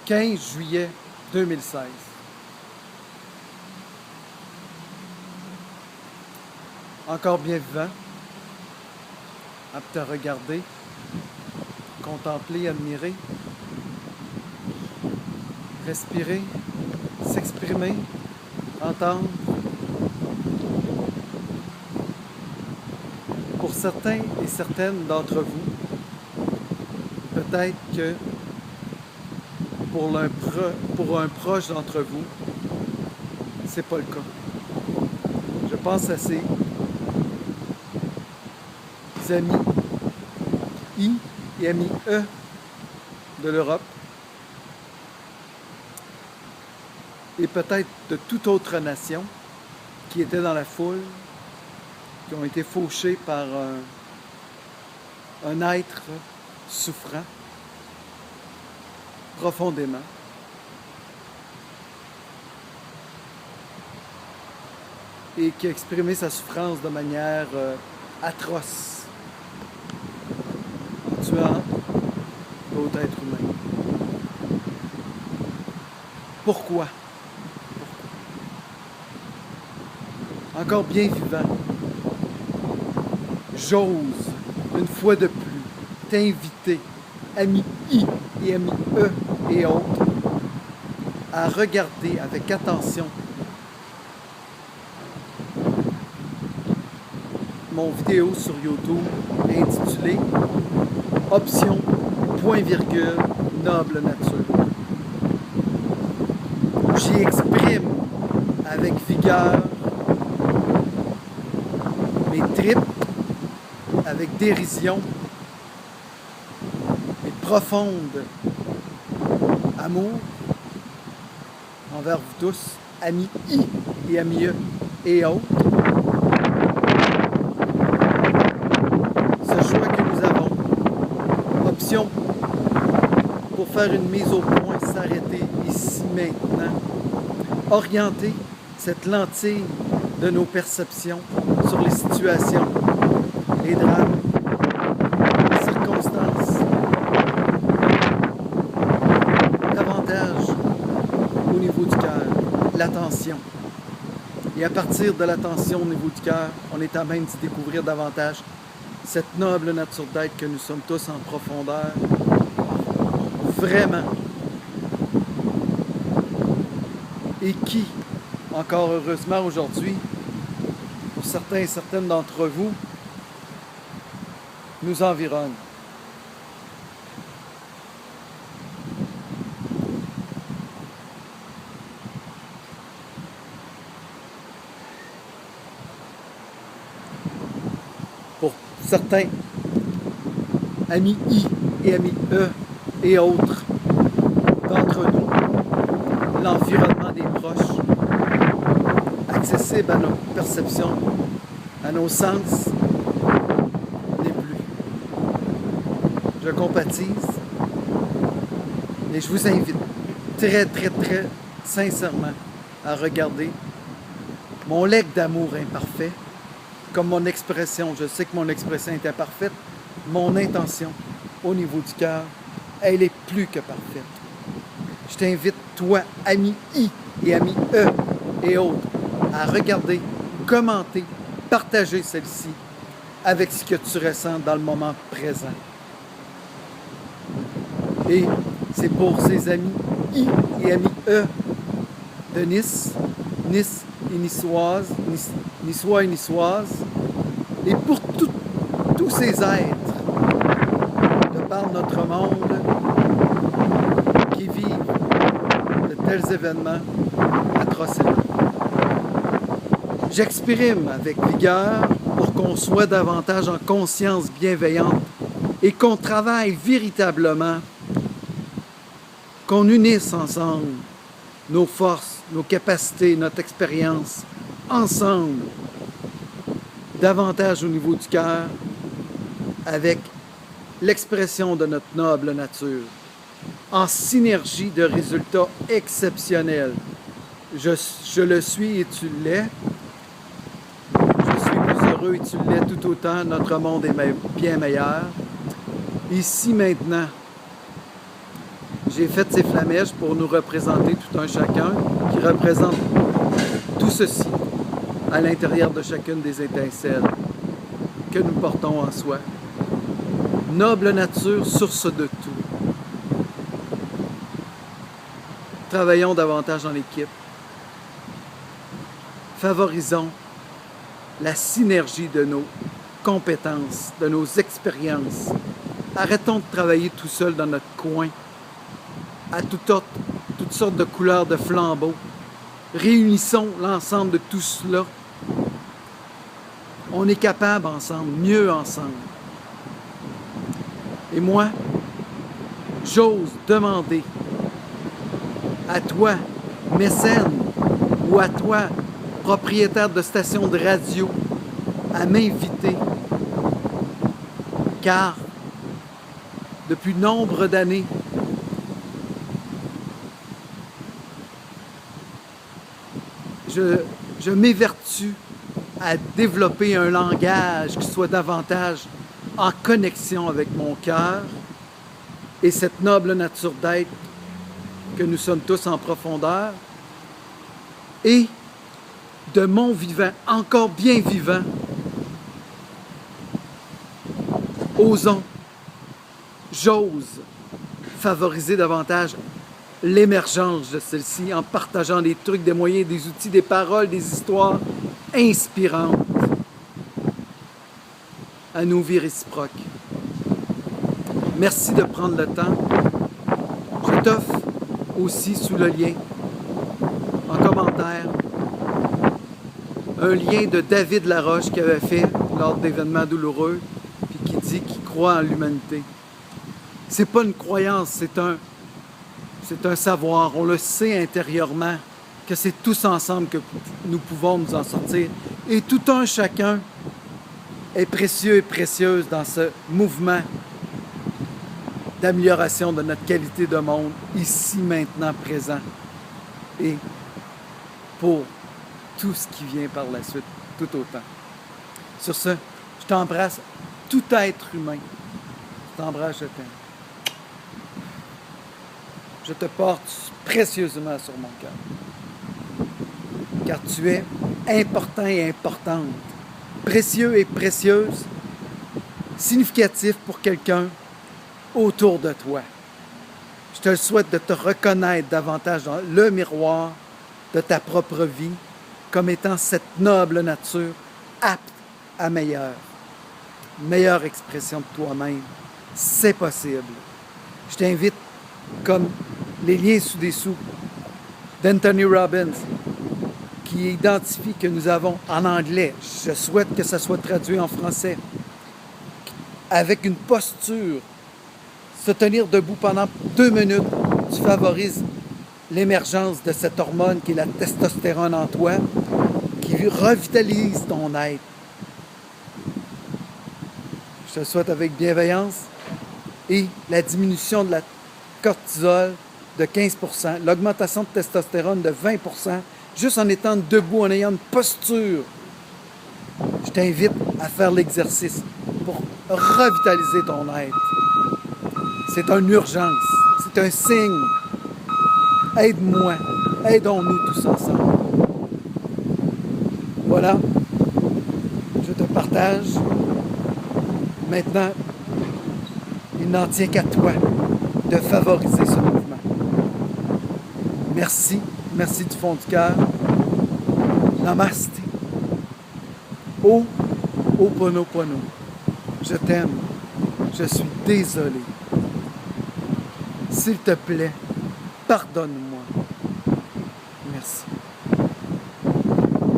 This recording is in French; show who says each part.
Speaker 1: 15 juillet 2016. Encore bien vivant, apte à regarder, contempler, admirer, respirer, s'exprimer, entendre. Pour certains et certaines d'entre vous, peut-être que pour un proche d'entre vous, c'est pas le cas. Je pense à ces amis I et amis E de l'Europe et peut-être de toute autre nation qui étaient dans la foule, qui ont été fauchés par un être souffrant profondément. Et qui a exprimé sa souffrance de manière atroce, en tuant d'autres êtres humains. Pourquoi? Encore bien vivant, j'ose, une fois de plus, t'inviter, amis I et amis E et autres, à regarder avec attention mon vidéo sur YouTube intitulée « Option, point virgule, noble nature ». J'y exprime avec vigueur mes tripes, avec dérision, mes profondes amour envers vous tous, amis I et amis E et autres. Ce choix que nous avons, option pour faire une mise au point, s'arrêter ici maintenant, orienter cette lentille de nos perceptions sur les situations, les drames, les circonstances, davantage au niveau du cœur, l'attention. Et à partir de l'attention au niveau du cœur, on est à même d'y découvrir davantage cette noble nature d'être que nous sommes tous en profondeur. Vraiment. Et qui, encore heureusement aujourd'hui, pour certains et certaines d'entre vous, nous environne. Pour certains, amis I et amis E et autres d'entre nous, l'environnement des proches, accessible à nos perceptions, à nos sens, n'est plus. Je compatise et je vous invite très, très, très sincèrement à regarder mon legs d'amour imparfait comme mon expression. Je sais que mon expression est imparfaite. Mon intention au niveau du cœur, elle est plus que parfaite. Je t'invite, toi, ami I et ami E et autres, à regarder, commenter, partager celle-ci avec ce que tu ressens dans le moment présent. Et c'est pour ces amis I et amis E de Nice, Nice et Niçoise, Niçois et Niçoises, et pour tous ces êtres de par notre monde qui vivent de tels événements atroces. J'exprime avec vigueur pour qu'on soit davantage en conscience bienveillante et qu'on travaille véritablement, qu'on unisse ensemble nos forces, nos capacités, notre expérience, ensemble, davantage au niveau du cœur, avec l'expression de notre noble nature, en synergie de résultats exceptionnels. Je le suis et tu l'es. Je suis plus heureux et tu l'es tout autant. Notre monde est bien meilleur. Ici, maintenant, J'ai fait ces flamèches pour nous représenter tout un chacun, qui représente tout ceci à l'intérieur de chacune des étincelles que nous portons en soi. Noble nature, source de tout. Travaillons davantage en équipe. Favorisons la synergie de nos compétences, de nos expériences. Arrêtons de travailler tout seul dans notre coin, à toutes sortes de couleurs de flambeaux. Réunissons l'ensemble de tout cela. On est capable ensemble, mieux ensemble. Et moi, j'ose demander à toi, mécène, ou à toi, propriétaire de station de radio, à m'inviter, car depuis nombre d'années, je m'évertue à développer un langage qui soit davantage en connexion avec mon cœur et cette noble nature d'être que nous sommes tous en profondeur, et de mon vivant, encore bien vivant, j'ose favoriser davantage l'émergence de celle-ci en partageant des trucs, des moyens, des outils, des paroles, des histoires inspirantes à nos vies réciproques. Merci de prendre le temps. Je t'offre aussi sous le lien, en commentaire, un lien de David Laroche qui avait fait lors d'événements douloureux, puis qui dit qu'il croit en l'humanité. C'est pas une croyance, c'est un savoir. On le sait intérieurement que c'est tous ensemble que nous pouvons nous en sortir. Et tout un chacun est précieux et précieuse dans ce mouvement d'amélioration de notre qualité de monde, ici, maintenant, présent. Et pour tout ce qui vient par la suite, tout autant. Sur ce, je t'embrasse, tout être humain. Je t'embrasse, je t'aime. Je te porte précieusement sur mon cœur. Car tu es important et importante, précieux et précieuse, significatif pour quelqu'un autour de toi. Je te souhaite de te reconnaître davantage dans le miroir de ta propre vie comme étant cette noble nature apte à meilleure expression de toi-même. C'est possible. Je t'invite, comme les liens sous-dessous d'Anthony Robbins, qui identifie que nous avons en anglais, je souhaite que ça soit traduit en français, avec une posture, se tenir debout pendant 2 minutes, tu favorises l'émergence de cette hormone qui est la testostérone en toi, qui revitalise ton être. Je te souhaite avec bienveillance et la diminution de la cortisol de 15%, l'augmentation de testostérone de 20%, juste en étant debout, en ayant une posture. Je t'invite à faire l'exercice pour revitaliser ton être. C'est une urgence, c'est un signe. Aide-moi, aidons-nous tous ensemble. Voilà, je te partage. Maintenant, il n'en tient qu'à toi de favoriser ce mouvement. Merci, merci du fond du cœur. Namasté. Ho'oponopono. Je t'aime. Je suis désolé. S'il te plaît, pardonne-moi. Merci.